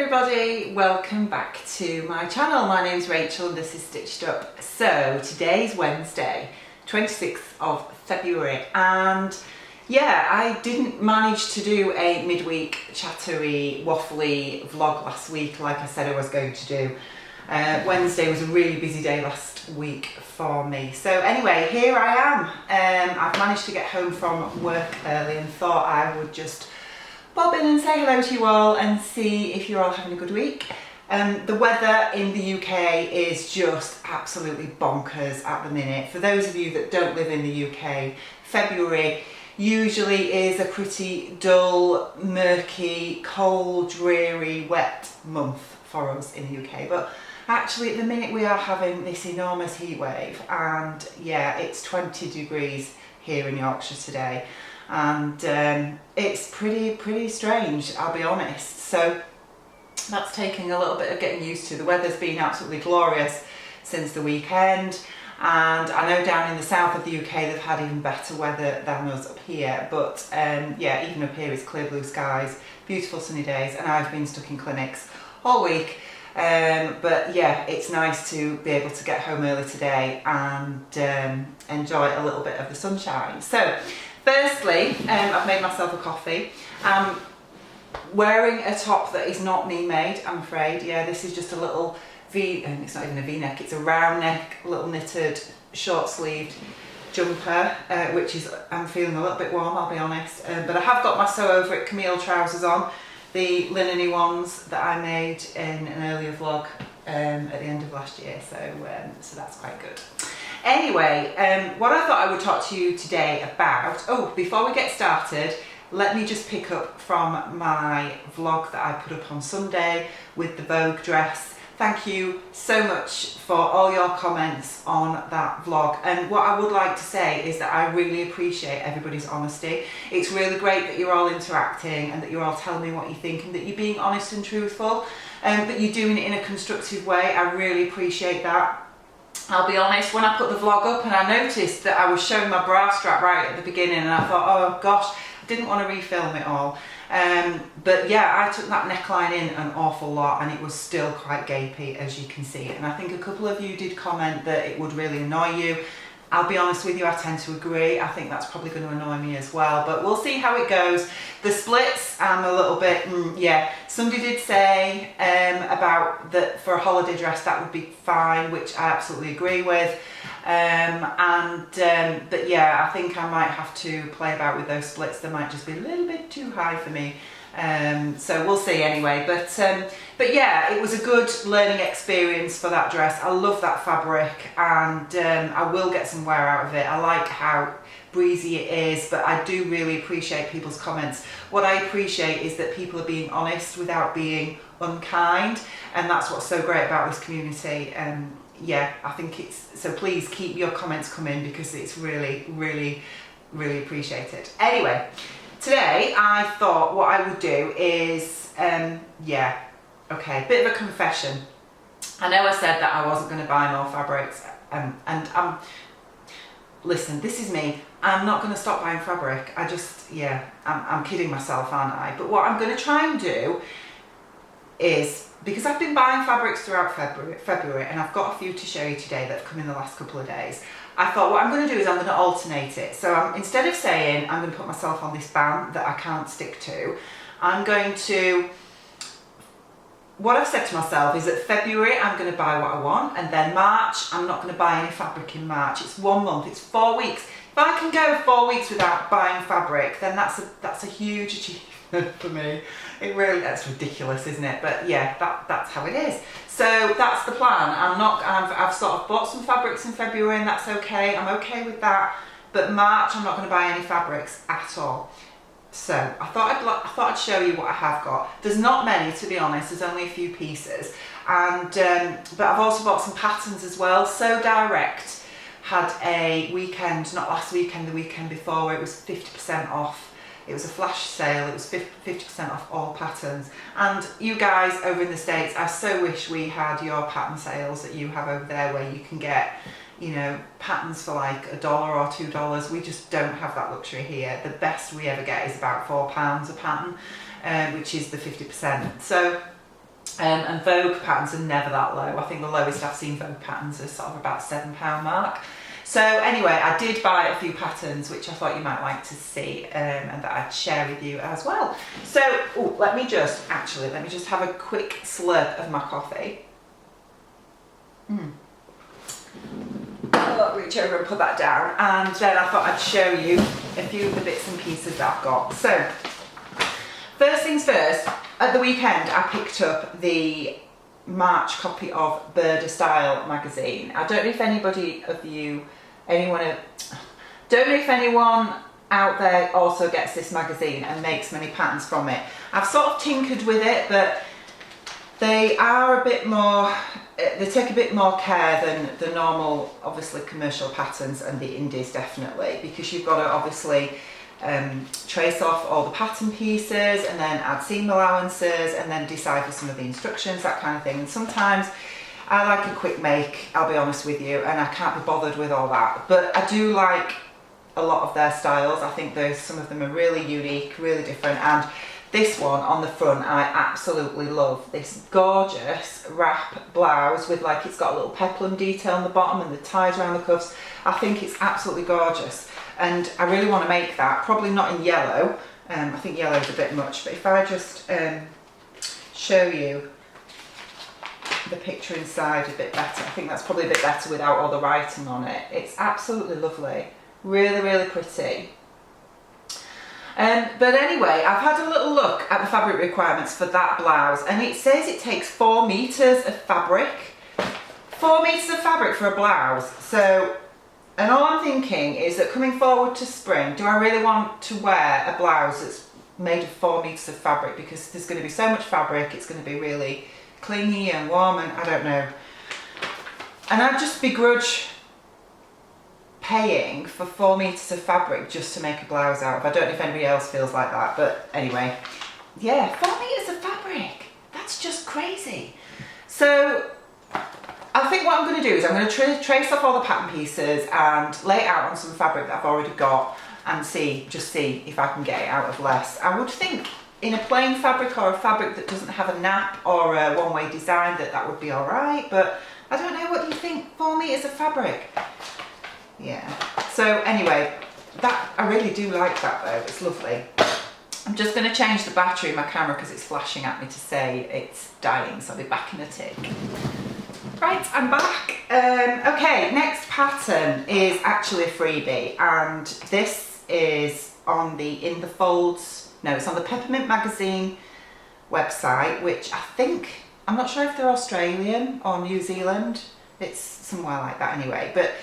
everybody, welcome back to my channel. My name's Rachel and this is Stitched Up. So today's Wednesday, 26th of February, and yeah, I didn't manage to do a midweek chattery, waffly vlog last week like I said I was going to do. Wednesday was a really busy day last week for me. So anyway, here I am. I've managed to get home from work early and thought I would just bob in and say hello to you all and see if you're all having a good week. The weather in the UK is just absolutely bonkers at the minute. For those of you that don't live in the UK, February usually is a pretty dull, murky, cold, dreary, wet month for us in the UK. But actually at the minute we are having this enormous heat wave, and yeah, it's 20 degrees here in Yorkshire today. And it's pretty strange, I'll be honest. So that's taking a little bit of getting used to. The weather's been absolutely glorious since the weekend, and I know down in the south of the UK they've had even better weather than us up here, but yeah, even up here it's clear blue skies, beautiful sunny days, and I've been stuck in clinics all week. But yeah, it's nice to be able to get home early today and enjoy a little bit of the sunshine. So firstly, I've made myself a coffee. I'm wearing a top that is not me made, I'm afraid. Yeah, this is just a little V, and it's not even a V-neck, it's a round neck, little knitted, short sleeved jumper, which is, I'm feeling a little bit warm, I'll be honest. But I have got my Sew Over It Camille trousers on, the linen-y ones that I made in an earlier vlog at the end of last year, so that's quite good. Anyway, what I thought I would talk to you today about, before we get started, let me just pick up from my vlog that I put up on Sunday with the Vogue dress. Thank you so much for all your comments on that vlog, and what I would like to say is that I really appreciate everybody's honesty. It's really great that you're all interacting and that you're all telling me what you think and that you're being honest and truthful, but you're doing it in a constructive way. I really appreciate that. I'll be honest, when I put the vlog up and I noticed that I was showing my bra strap right at the beginning, and I thought, oh gosh, I didn't want to refilm it all. But yeah, I took that neckline in an awful lot and it was still quite gapey, as you can see. And I think a couple of you did comment that it would really annoy you. I'll be honest with you, I tend to agree. I think that's probably going to annoy me as well, but we'll see how it goes. The splits, I'm a little bit, yeah. Somebody did say about that for a holiday dress that would be fine, which I absolutely agree with. But yeah, I think I might have to play about with those splits. They might just be a little bit too high for me. So we'll see anyway, but yeah, it was a good learning experience for that dress. I love that fabric, and I will get some wear out of it. I like how breezy it is, but I do really appreciate people's comments. What I appreciate is that people are being honest without being unkind, and that's what's so great about this community. Yeah, I think it's, so please keep your comments coming because it's really appreciated. Anyway, today I thought what I would do is, yeah, okay, bit of a confession. I know I said that I wasn't going to buy more fabrics, and listen, this is me. I'm not going to stop buying fabric. I just, yeah, I'm kidding myself, aren't I? But what I'm going to try and do is, because I've been buying fabrics throughout February, and I've got a few to show you today that have come in the last couple of days, I thought what I'm going to do is I'm going to alternate it. So instead of saying I'm going to put myself on this ban that I can't stick to, I'm going to, what I've said to myself is that February I'm going to buy what I want, and then March I'm not going to buy any fabric in March. It's 1 month, it's 4 weeks. If I can go 4 weeks without buying fabric, then that's a huge achievement for me. It really, that's ridiculous, isn't it? But yeah, that's how it is. So that's the plan. I've sort of bought some fabrics in February, and that's okay. I'm okay with that. But March, I'm not going to buy any fabrics at all. So I thought I'd show you what I have got. There's not many, to be honest. There's only a few pieces, and but I've also bought some patterns as well. SewDirect had a weekend, not last weekend, the weekend before, where it was 50% off. It was a flash sale. It was 50% off all patterns. And you guys over in the States, I so wish we had your pattern sales that you have over there, where you can get, you know, patterns for like $1 or $2. We just don't have that luxury here. The best we ever get is about £4 a pattern, which is the 50%. So And Vogue patterns are never that low. I think the lowest I've seen Vogue patterns are sort of about £7 mark. So anyway, I did buy a few patterns which I thought you might like to see, and that I'd share with you as well. So let me just have a quick slurp of my coffee. I'll reach over and put that down, and then I thought I'd show you a few of the bits and pieces that I've got. So first things first, at the weekend I picked up the March copy of Birder Style magazine. I don't know if anyone out there also gets this magazine and makes many patterns from it. I've sort of tinkered with it, but they are a bit more, they take a bit more care than the normal, obviously, commercial patterns and the indies, definitely, because you've got to obviously trace off all the pattern pieces and then add seam allowances and then decipher some of the instructions, that kind of thing. And sometimes I like a quick make, I'll be honest with you, and I can't be bothered with all that. But I do like a lot of their styles. I think some of them are really unique, really different. And this one on the front, I absolutely love. This gorgeous wrap blouse with, like, it's got a little peplum detail on the bottom and the ties around the cuffs. I think it's absolutely gorgeous. And I really want to make that, probably not in yellow. I think yellow is a bit much, but if I just show you the picture inside a bit better. I think that's probably a bit better without all the writing on it. It's absolutely lovely. Really, really pretty. But anyway, I've had a little look at the fabric requirements for that blouse, and it says it takes 4 meters of fabric. 4 meters of fabric for a blouse. So, and all I'm thinking is that coming forward to spring, do I really want to wear a blouse that's made of 4 meters of fabric? Because there's going to be so much fabric, it's going to be really clingy and warm, and I don't know. And I'd just begrudge paying for 4 meters of fabric just to make a blouse out of. I don't know if anybody else feels like that, but anyway, yeah, 4 meters of fabric, that's just crazy. So I think what I'm going to do is I'm going to trace off all the pattern pieces and lay it out on some fabric that I've already got and just see if I can get it out of less. I would think in a plain fabric or a fabric that doesn't have a nap or a one-way design that would be all right, but I don't know. What do you think? 4 meters of fabric? Yeah. So anyway, that I really do like that though. It's lovely. I'm just going to change the battery in my camera because it's flashing at me to say it's dying, so I'll be back in a tick. Right, I'm back. Okay, next pattern is actually a freebie, and this is on the it's on the Peppermint Magazine website, which I think, I'm not sure if they're Australian or New Zealand. It's somewhere like that anyway. But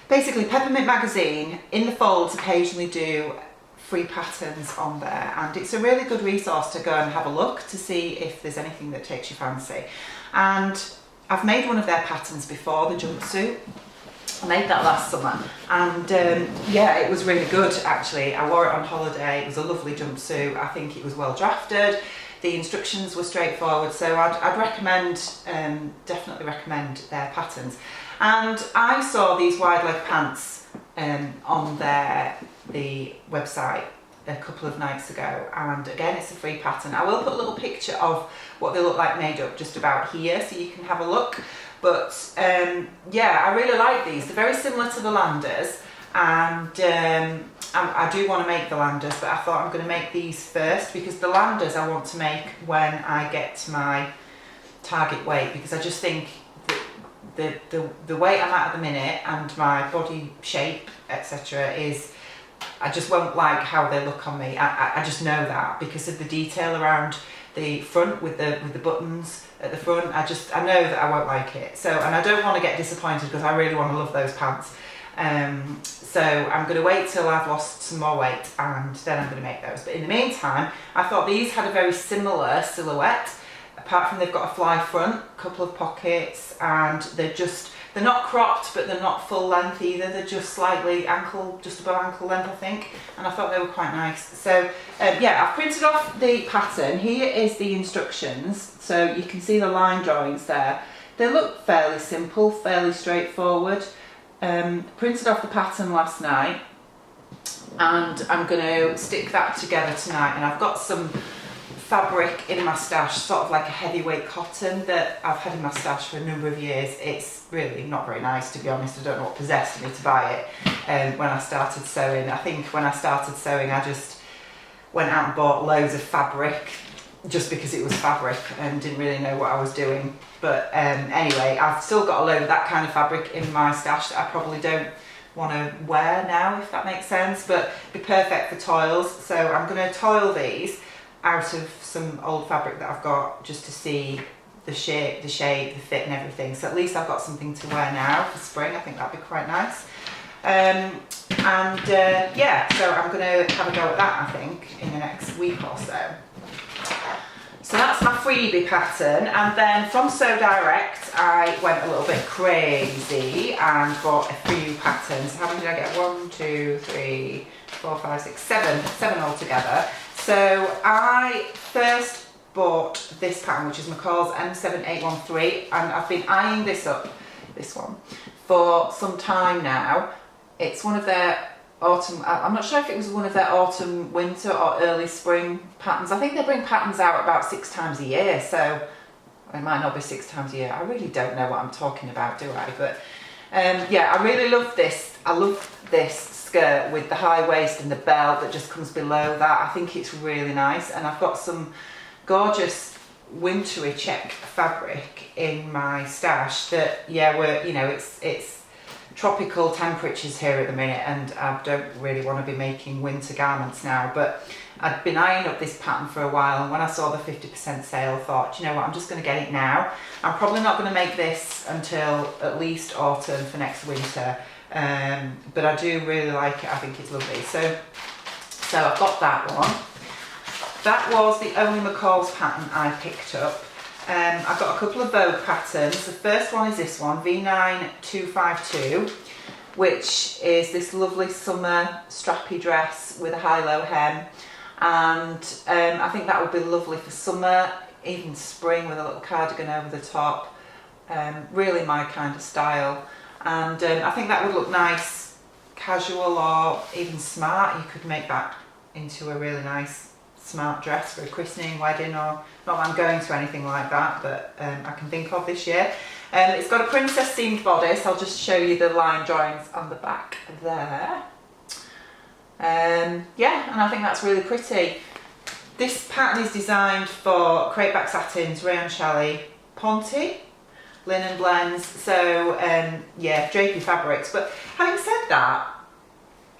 basically, Peppermint Magazine in the folds occasionally do free patterns on there, and it's a really good resource to go and have a look to see if there's anything that takes your fancy. And I've made one of their patterns before, the jumpsuit. I made that last summer, and yeah, it was really good actually. I wore it on holiday. It was a lovely jumpsuit. I think it was well drafted. The instructions were straightforward, so I'd recommend, definitely recommend their patterns. And I saw these wide leg pants on the website a couple of nights ago, and again, it's a free pattern. I will put a little picture of what they look like made up just about here so you can have a look. But yeah, I really like these. They're very similar to the Landers, and I do want to make the Landers, but I thought I'm going to make these first because the Landers I want to make when I get to my target weight, because I just think the weight I'm at the minute and my body shape, etc., is, I just won't like how they look on me. I just know that because of the detail around the front with the buttons at the front. I know that I won't like it. So, and I don't want to get disappointed because I really want to love those pants. So I'm going to wait till I've lost some more weight and then I'm going to make those. But in the meantime, I thought these had a very similar silhouette, apart from they've got a fly front, a couple of pockets, and they're not cropped, but they're not full length either. They're just slightly just above ankle length, I think. And I thought they were quite nice. So yeah, I've printed off the pattern. Here is the instructions. So you can see the line drawings there. They look fairly simple, fairly straightforward. Printed off the pattern last night, and I'm going to stick that together tonight. And I've got some fabric in my stash, sort of like a heavyweight cotton that I've had in my stash for a number of years. It's really not very nice, to be honest. I don't know what possessed me to buy it when I started sewing. I think when I started sewing, I just went out and bought loads of fabric just because it was fabric and didn't really know what I was doing. But anyway, I've still got a load of that kind of fabric in my stash that I probably don't want to wear now, if that makes sense, but be perfect for toils. So I'm going to toil these out of some old fabric that I've got, just to see the shape, the fit and everything. So at least I've got something to wear now for spring. I think that'd be quite nice. Yeah, so I'm going to have a go at that, I think, in the next week or so. So that's my freebie pattern, and then from SewDirect I went a little bit crazy and bought a few patterns. How many did I get? 1, 2, 3, 4, 5, 6, 7 altogether. So I first bought this pattern, which is McCall's M7813, and I've been eyeing this one, for some time now. It's one of their autumn, I'm not sure if it was one of their autumn, winter or early spring patterns. I think they bring patterns out about 6 times a year, so it might not be 6 times a year. I really don't know what I'm talking about, do I? But yeah, I really love this. I love this skirt with the high waist and the belt that just comes below that. I think it's really nice, and I've got some gorgeous wintry check fabric in my stash that, yeah, it's tropical temperatures here at the minute, and I don't really want to be making winter garments now, but I'd been eyeing up this pattern for a while, and when I saw the 50% sale, I thought, you know what, I'm just going to get it now. I'm probably not going to make this until at least autumn for next winter, but I do really like it. I think it's lovely. So I've got that one. That was the only McCall's pattern I picked up. I've got a couple of Vogue patterns. The first one is this one, V9252, which is this lovely summer strappy dress with a high-low hem, and I think that would be lovely for summer, even spring, with a little cardigan over the top. Really my kind of style, and I think that would look nice, casual or even smart. You could make that into a really nice smart dress for a christening, wedding, or not that I'm going to anything like that, but I can think of this year. It's got a princess themed bodice. I'll just show you the line drawings on the back there. Yeah, and I think that's really pretty. This pattern is designed for crepeback satins, rayon challis, ponte, linen blends, so yeah, drapey fabrics. But having said that,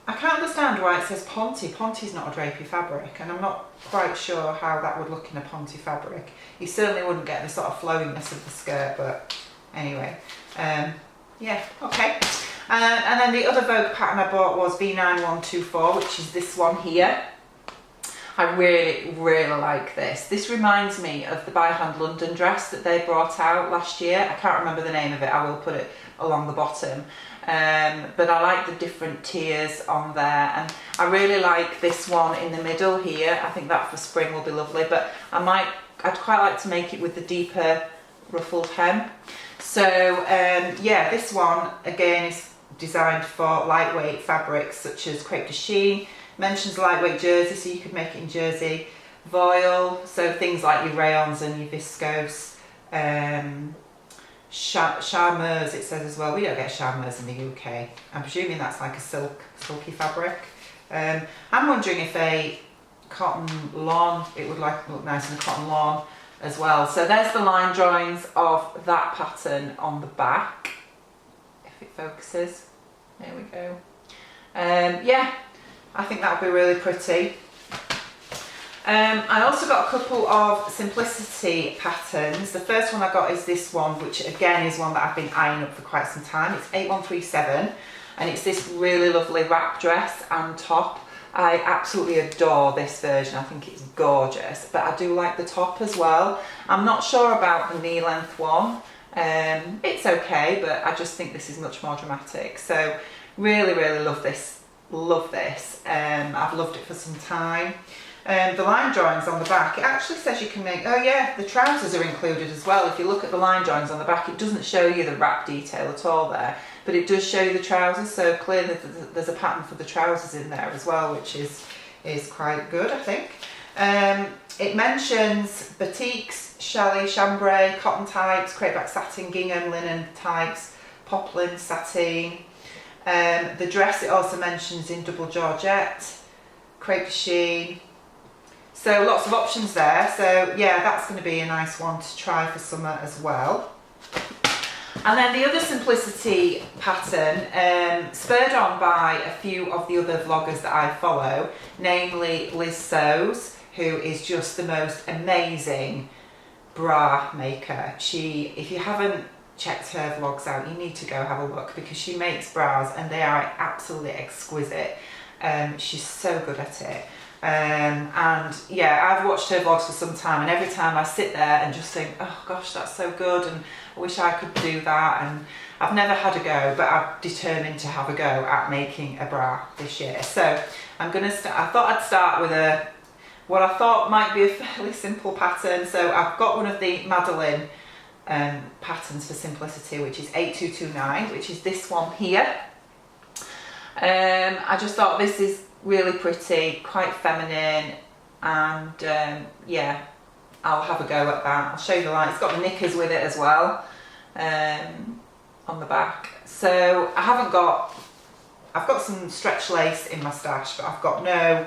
I can't understand why it says ponte. Ponte is not a drapey fabric, and I'm not quite sure how that would look in a ponte fabric. You certainly wouldn't get the sort of flowiness of the skirt, but anyway, yeah, okay. And then the other Vogue pattern I bought was V9124, which is this one here. I really, really like this. This reminds me of the By Hand London dress that they brought out last year. I can't remember the name of it. I will put it along the bottom. But I like the different tiers on there, and I really like this one in the middle here. I think that for spring will be lovely, but I'd quite like to make it with the deeper ruffled hem. So yeah, this one again is designed for lightweight fabrics such as crepe de chine. Mentions lightweight jersey, so you could make it in jersey, voile, so things like your rayons and your viscose, charmeuse it says as well. We don't get charmeuse in the UK. I'm presuming that's like a silky fabric. I'm wondering if a cotton lawn, it would look nice in a cotton lawn as well. So there's the line drawings of that pattern on the back, if it focuses. There we go. Yeah, I think that would be really pretty. I also got a couple of simplicity patterns. The first one I got is this one, which again is one that I've been eyeing up for quite some time. It's 8137, and it's this really lovely wrap dress and top. I absolutely adore this version. I think it's gorgeous, but I do like the top as well. I'm not sure about the knee length one. It's okay, but I just think this is much more dramatic. So really, really love this. Love this. I've loved it for some time. The line drawings on the back, it actually says you can make, oh yeah, the trousers are included as well. If you look at the line drawings on the back, it doesn't show you the wrap detail at all there, but it does show you the trousers, so clearly there's a pattern for the trousers in there as well, which is quite good, I think. It mentions batiks, challis, chambray, cotton types, crepeback satin, gingham, linen types, poplin, sateen. The dress it also mentions in double georgette, crepe de chine. So lots of options there. So yeah, that's going to be a nice one to try for summer as well. And then the other simplicity pattern, spurred on by a few of the other vloggers that I follow, namely Liz Sews, who is just the most amazing bra maker. If you haven't checked her vlogs out, you need to go have a look, because she makes bras and they are absolutely exquisite. She's so good at it. And yeah, I've watched her vlogs for some time, and every time I sit there and just think, oh gosh, that's so good, and I wish I could do that. And I've never had a go, but I'm determined to have a go at making a bra this year. So I'm gonna start. I thought I'd start with what I thought might be a fairly simple pattern. So I've got one of the Madeline patterns for simplicity, which is 8229, which is this one here. I just thought this is really pretty, quite feminine, and yeah, I'll have a go at that. I'll show you the line. It's got the knickers with it as well on the back. So I've got some stretch lace in my stash, but I've got no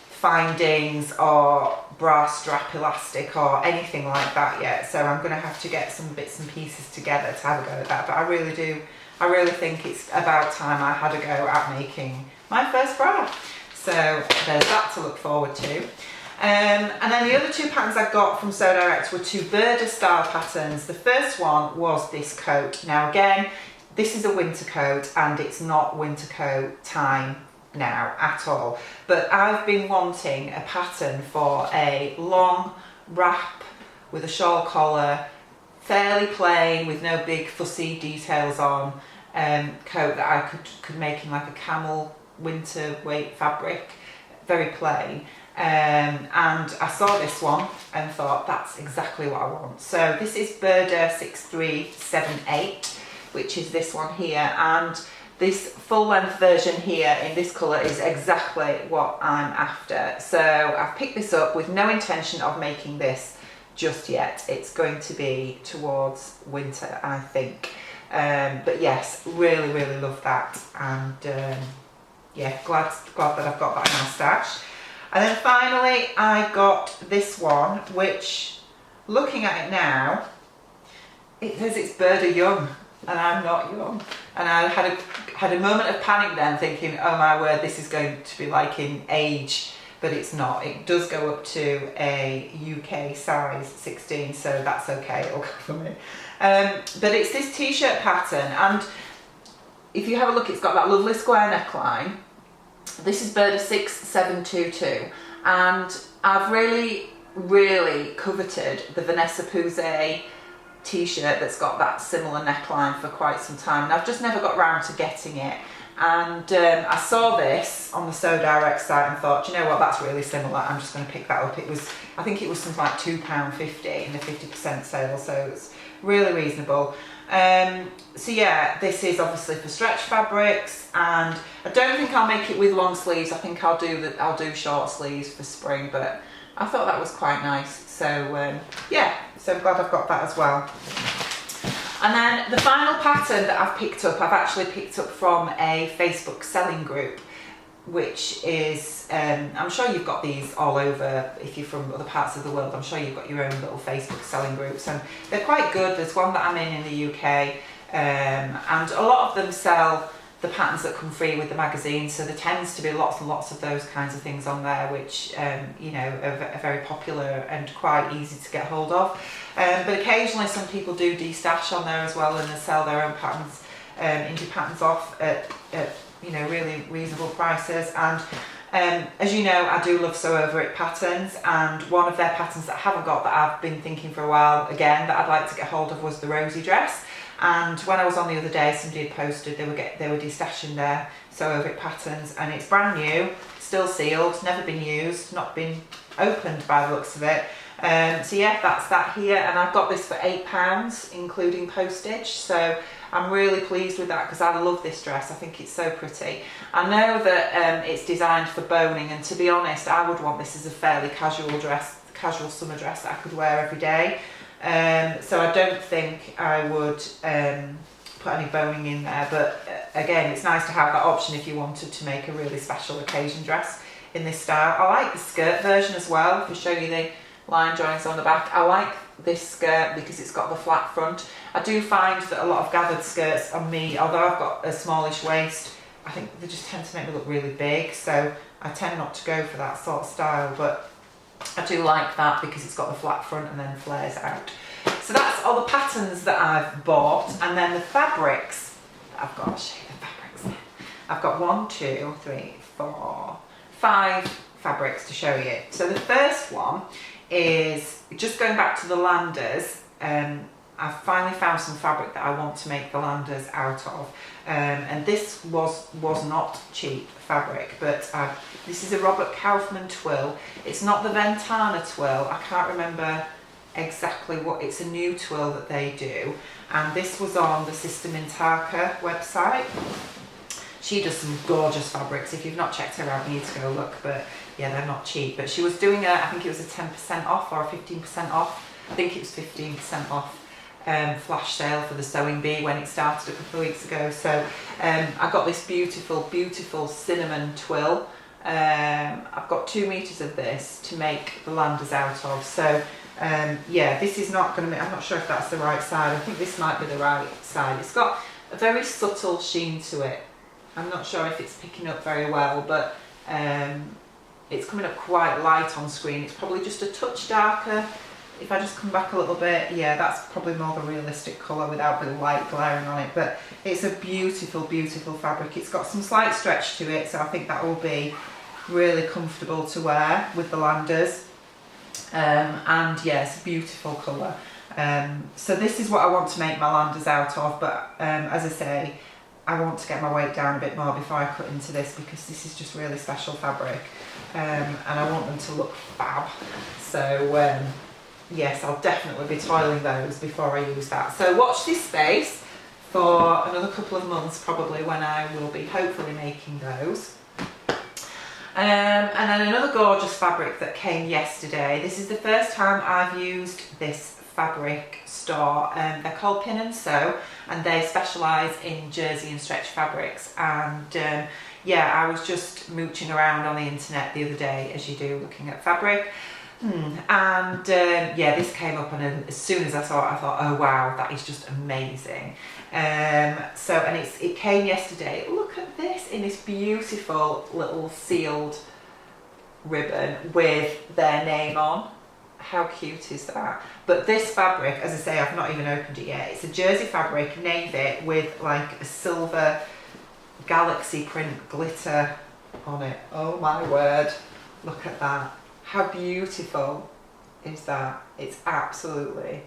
findings or bra strap elastic or anything like that yet. So I'm going to have to get some bits and pieces together to have a go at that. But I really think it's about time I had a go at making my first bra. So there's that to look forward to. And then the other two patterns I got from SewDirect were two Burda style patterns. The first one was this coat. Now again, this is a winter coat, and it's not winter coat time now at all. But I've been wanting a pattern for a long wrap with a shawl collar, fairly plain with no big fussy details on, coat that I could make in like a camel winter weight fabric, very plain. And I saw this one and thought that's exactly what I want. So this is Burda 6378, which is this one here, and this full length version here in this colour is exactly what I'm after. So I've picked this up with no intention of making this just yet. It's going to be towards winter, I think. But yes, really love that, and yeah, glad that I've got that in my stash. And then finally I got this one, which, looking at it now, it says it's Burda Young, and I'm not young. And I had a moment of panic then, thinking, oh my word, this is going to be like in age, but it's not. It does go up to a UK size 16, so that's okay, it'll go for me. But it's this t-shirt pattern, and if you have a look, it's got that lovely square neckline. This is Burda 6722, and I've really coveted the Vanessa Pouzet t-shirt that's got that similar neckline for quite some time, and I've just never got round to getting it. And I saw this on the SewDirect site and thought, you know what, that's really similar, I'm just going to pick that up. I think it was something like £2.50 in the 50% sale, so it's really reasonable. So yeah, this is obviously for stretch fabrics, and I don't think I'll make it with long sleeves. I think I'll do short sleeves for spring, but I thought that was quite nice. So yeah, so I'm glad I've got that as well. And then the final pattern that I've picked up, I've actually picked up from a Facebook selling group, which is, I'm sure you've got these all over if you're from other parts of the world. I'm sure you've got your own little Facebook selling groups, and they're quite good. There's one that I'm in the UK, and a lot of them sell the patterns that come free with the magazine, so there tends to be lots and lots of those kinds of things on there, which you know, are very popular and quite easy to get hold of. But occasionally some people do de-stash on there as well, and they sell their own patterns, indie patterns off at you know, really reasonable prices. And as you know, I do love SewDirect patterns, and one of their patterns that I haven't got that I've been thinking for a while again that I'd like to get hold of was the Rosie dress. And when I was on the other day, somebody had posted they were de-stashing their SewDirect patterns, and it's brand new, still sealed, never been used, not been opened by the looks of it. So yeah, that's that here, and I've got this for £8 including postage, so I'm really pleased with that because I love this dress. I think it's so pretty. I know that it's designed for boning, and to be honest, I would want this as a fairly casual dress, casual summer dress that I could wear every day. So I don't think I would put any boning in there, but again, it's nice to have that option if you wanted to make a really special occasion dress in this style. I like the skirt version as well, to show you the line drawings on the back. I like this skirt because it's got the flat front. I do find that a lot of gathered skirts on me, although I've got a smallish waist, I think they just tend to make me look really big, so I tend not to go for that sort of style, but I do like that because it's got the flat front and then flares out. So that's all the patterns that I've bought, and then the fabrics that I've got. I'll show you the fabrics then. I've got 1, 2, 3, 4, 5 fabrics to show you. So the first one is just going back to the landers. I've finally found some fabric that I want to make the landers out of, and this was not cheap fabric, but this is a Robert Kaufman twill. It's not the Ventana twill. I can't remember exactly what, it's a new twill that they do, and this was on the Sister Mintaka website. She does some gorgeous fabrics. If you've not checked her out, you need to go look, but yeah, they're not cheap. But she was doing I think it was a 10% off or a 15% off. I think it was 15% off flash sale for the Sewing Bee when it started a couple of weeks ago. So I got this beautiful cinnamon twill. I've got 2 meters of this to make the landers out of. So yeah, this is not going to I'm not sure if that's the right side. I think this might be the right side. It's got a very subtle sheen to it. I'm not sure if it's picking up very well, but it's coming up quite light on screen. It's probably just a touch darker. If I just come back a little bit, yeah, that's probably more the realistic colour without the light glaring on it. But it's a beautiful fabric. It's got some slight stretch to it, so I think that will be really comfortable to wear with the landers. And yeah, it's a beautiful colour. So this is what I want to make my landers out of, but as I say, I want to get my weight down a bit more before I cut into this, because this is just really special fabric, and I want them to look fab. So yes, I'll definitely be toiling those before I use that. So watch this space for another couple of months probably, when I will be hopefully making those. And then another gorgeous fabric that came yesterday. This is the first time I've used this fabric store. They're called Pin and Sew, and they specialise in jersey and stretch fabrics. And yeah, I was just mooching around on the internet the other day, as you do, looking at fabric. And yeah, this came up, and as soon as I saw it, I thought, oh wow, that is just amazing. So, and it came yesterday. Look at this, in this beautiful little sealed ribbon with their name on. How cute is that? But this fabric, as I say, I've not even opened it yet. It's a jersey fabric, navy, with like a silver galaxy print glitter on it. Oh my word, look at that. How beautiful is that? It's absolutely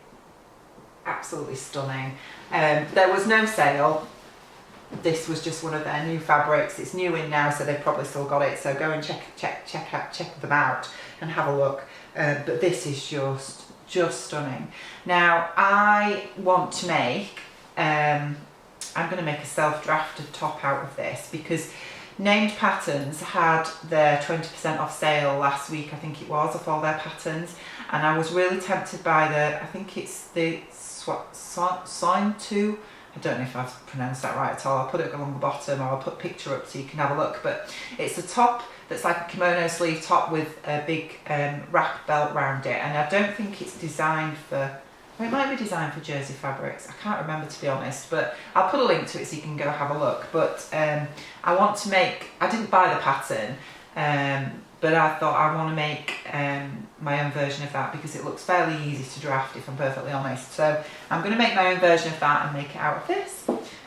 stunning. There was no sale. This was just one of their new fabrics. It's new in now, so they've probably still got it. So go and check them out and have a look. But this is just stunning. Now I want to make. I'm going to make a self-drafted top out of this, because Named Patterns had their 20% off sale last week, I think it was, of all their patterns, and I was really tempted by I think it's the Sign 2. I don't know if I've pronounced that right at all. I'll put it along the bottom, or I'll put a picture up so you can have a look. But it's a top that's like a kimono sleeve top with a big wrap belt round it, and I don't think it's designed for. Well, it might be designed for jersey fabrics. I can't remember, to be honest, but I'll put a link to it so you can go have a look. But I want to make. I didn't buy the pattern, but I thought I want to make my own version of that, because it looks fairly easy to draft, if I'm perfectly honest. So I'm going to make my own version of that and make it out of this.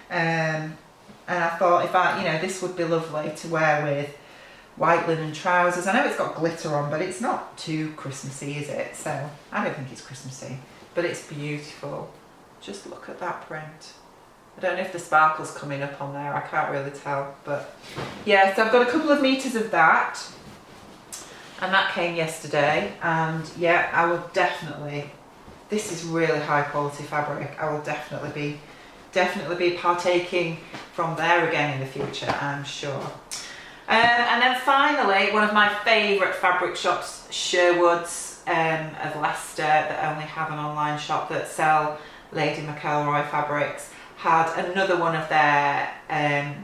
And I thought, if this would be lovely to wear with white linen trousers. I know it's got glitter on, but it's not too Christmassy, is it? So I don't think it's Christmassy, but it's beautiful. Just look at that print. I don't know if the sparkle's coming up on there, I can't really tell, but yeah, so I've got a couple of meters of that, and that came yesterday. And yeah, I will definitely, this is really high quality fabric, I will definitely be partaking from there again in the future, I'm sure. And then finally, one of my favourite fabric shops, Sherwoods. of Leicester that only have an online shop that sell Lady McElroy fabrics had another one of their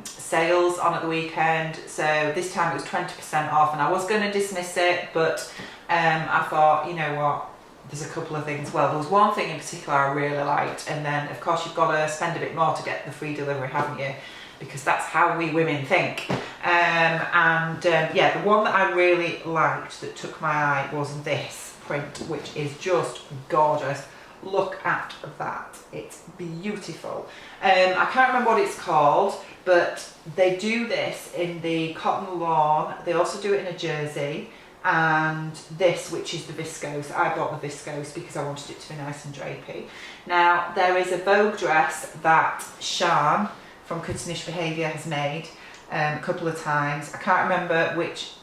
sales on at the weekend. So this time it was 20% off, and I was going to dismiss it, but I thought, you know what, there's a couple of things. Well, there was one thing in particular I really liked, and then of course you've got to spend a bit more to get the free delivery, haven't you? Because that's how we women think. Yeah, the one that I really liked that took my eye was this print, which is just gorgeous. Look at that, it's beautiful. I can't remember what it's called, but they do this in the cotton lawn. They also do it in a jersey, and this, which is the viscose. I bought the viscose because I wanted it to be nice and drapey. Now, there is a Vogue dress that Shan from Cuttonish Behaviour has made a couple of times. I can't remember which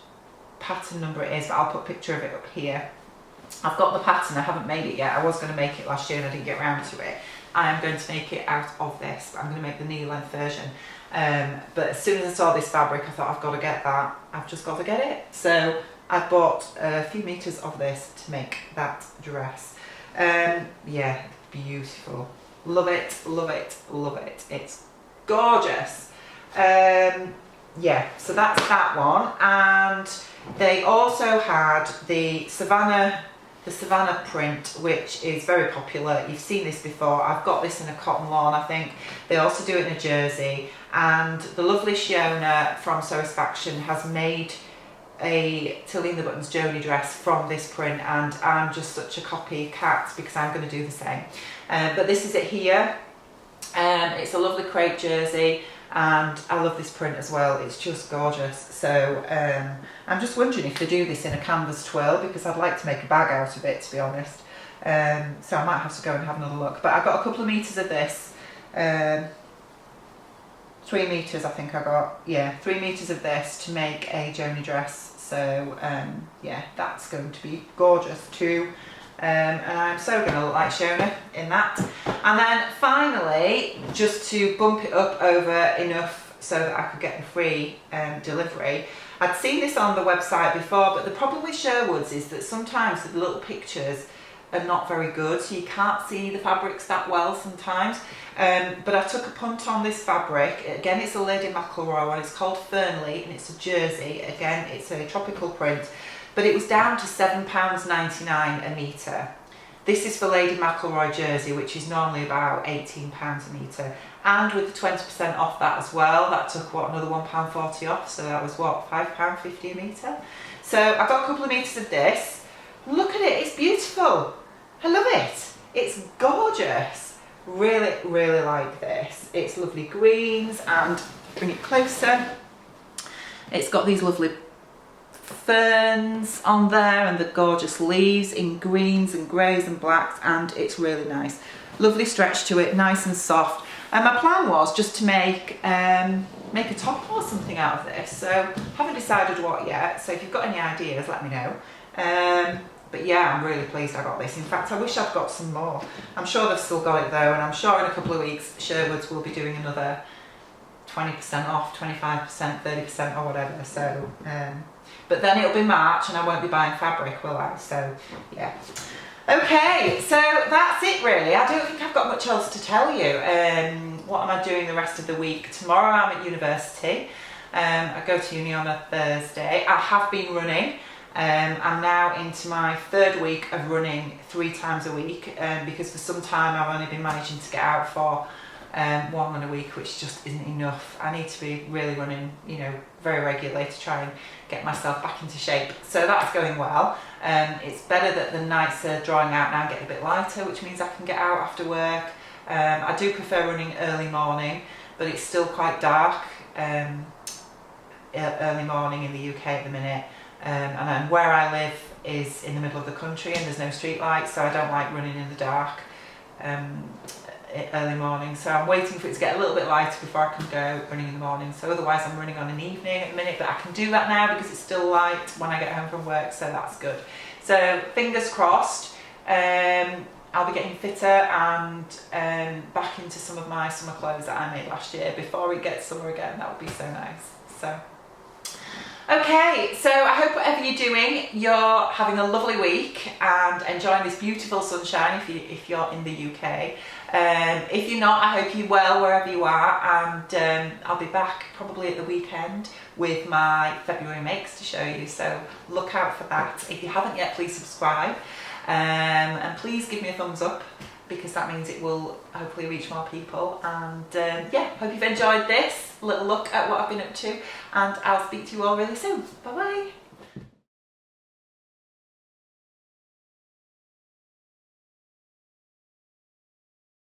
pattern number it is, but I'll put a picture of it up here. I've got the pattern, I haven't made it yet. I was going to make it last year and I didn't get around to it. I am going to make it out of this, but I'm going to make the knee length version. But as soon as I saw this fabric, I thought, I've got to get that. I've just got to get it. So I bought a few meters of this to make that dress. Yeah, beautiful. Love it, love it, love it. It's gorgeous. Yeah, so that's that one. And they also had the Savannah print, which is very popular. You've seen this before. I've got this in a cotton lawn, I think. They also do it in a jersey. And the lovely Shiona from Sewdirect has made a Tilly the Buttons Joni dress from this print, and I'm just such a copycat because I'm going to do the same. But this is it here. It's a lovely crepe jersey, and I love this print as well. It's just gorgeous. So I'm just wondering if they do this in a canvas twill, because I'd like to make a bag out of it, to be honest. So I might have to go and have another look. But I got a couple of meters of this. 3 meters, I think I got. Yeah, 3 meters of this to make a Joni dress. So yeah, that's going to be gorgeous too. And I'm so going to look like Shiona in that. And then finally, just to bump it up over enough so that I could get the free delivery, I'd seen this on the website before, but the problem with Sherwoods is that sometimes the little pictures are not very good, so you can't see the fabrics that well sometimes. But I took a punt on this fabric. Again, it's a Lady McElroy one. It's called Fernley, and it's a jersey. Again, it's a tropical print. But it was down to £7.99 a metre. This is for Lady McElroy jersey, which is normally about £18 a metre. And with the 20% off that as well, that took, what, another £1.40 off? So that was, what, £5.50 a metre? So I've got a couple of metres of this. Look at it, it's beautiful. I love it. It's gorgeous. Really, really like this. It's lovely greens, and bring it closer. It's got these lovely ferns on there and the gorgeous leaves in greens and greys and blacks, and it's really nice. Lovely stretch to it, nice and soft. And my plan was just to make a top or something out of this, so haven't decided what yet. So if you've got any ideas, let me know. But yeah, I'm really pleased I got this. In fact, I wish I'd got some more. I'm sure they've still got it though, and I'm sure in a couple of weeks Sherwoods will be doing another 20% off, 25%, 30% or whatever. So but then it'll be March and I won't be buying fabric, will I? So yeah. Okay, so that's it really. I don't think I've got much else to tell you. What am I doing the rest of the week? Tomorrow I'm at university. I go to uni on a Thursday. I have been running. I'm now into my 3rd week of running 3 times a week, because for some time I've only been managing to get out for 1 run a week, which just isn't enough. I need to be really running, you know, very regularly to try and get myself back into shape. So that's going well. It's better that the nights are drawing out now and getting a bit lighter, which means I can get out after work. I do prefer running early morning, but it's still quite dark early morning in the UK at the minute. And then where I live is in the middle of the country and there's no street lights, so I don't like running in the dark early morning. So I'm waiting for it to get a little bit lighter before I can go running in the morning. So otherwise I'm running on an evening at the minute, but I can do that now because it's still light when I get home from work, so that's good. So fingers crossed. I'll be getting fitter and back into some of my summer clothes that I made last year before it gets summer again. That would be so nice. So Okay, so I hope whatever you're doing, you're having a lovely week and enjoying this beautiful sunshine if you're in the UK. If you're not, I hope you're well wherever you are, and I'll be back probably at the weekend with my February makes to show you, so look out for that. If you haven't yet, please subscribe, and please give me a thumbs up, because that means it will hopefully reach more people. And yeah, hope you've enjoyed this little look at what I've been up to, and I'll speak to you all really soon. Bye bye.